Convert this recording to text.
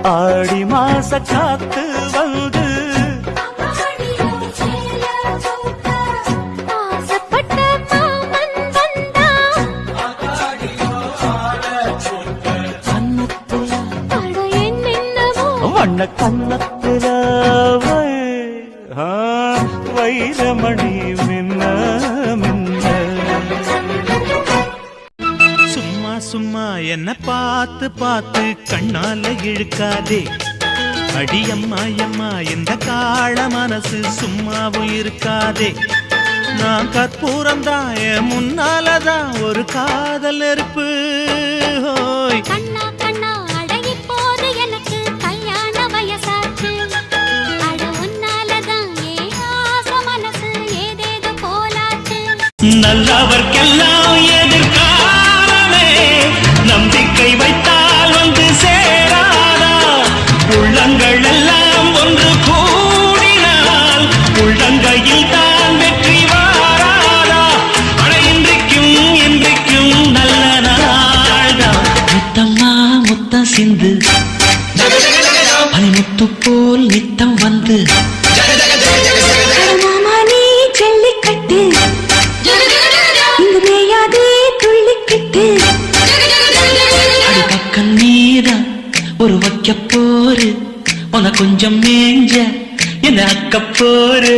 ஆடி மாச காத்து வந்து வண்ண கண்ணத்துல வைரமணி மின்ன மின்ன. சும்மா சும்மா என்ன பார்த்து பார்த்து கண்ணால இழுக்காதே. அடியம்மா அம்மா இந்த காள மனசு சும்மாவும் இருக்காதே. நான் கற்பூரம்தான் என் முன்னாலதான் ஒரு காதல் நெருப்பு. ஹோய் கண்ணா கண்ணா அடங்கி போது எனக்கு கல்யாண வயசாச்சு. அட உன்னாலதான் ஏன் ஆசை மனசு ஏதேதோ போலாச்சு. நல்லவர்க்கெல்லாம் எதிர்காலமே நம்பிக்கை வைத்தால் வந்து சேராதா. உள்ளங்கள் எல்லாம் ஒன்று கூடினால் உள்ளங்கையில் தான் வெற்றி வாராதா. அட இன்றைக்கும் இன்றைக்கும் நல்ல நாள்தான். முத்தம்மா முத்தம் சிந்து பனிமுத்து போல் நித்தம் வந்து மாமா நீ ஜல்லிக்கட்டு இங்கு மேயாதே துள்ளிக்கிட்டு. அடி பக்கம் நீதான் ஒரு வைக்க போரு. உன கொஞ்சம் மேஞ்ச என்ன அக்க போரு.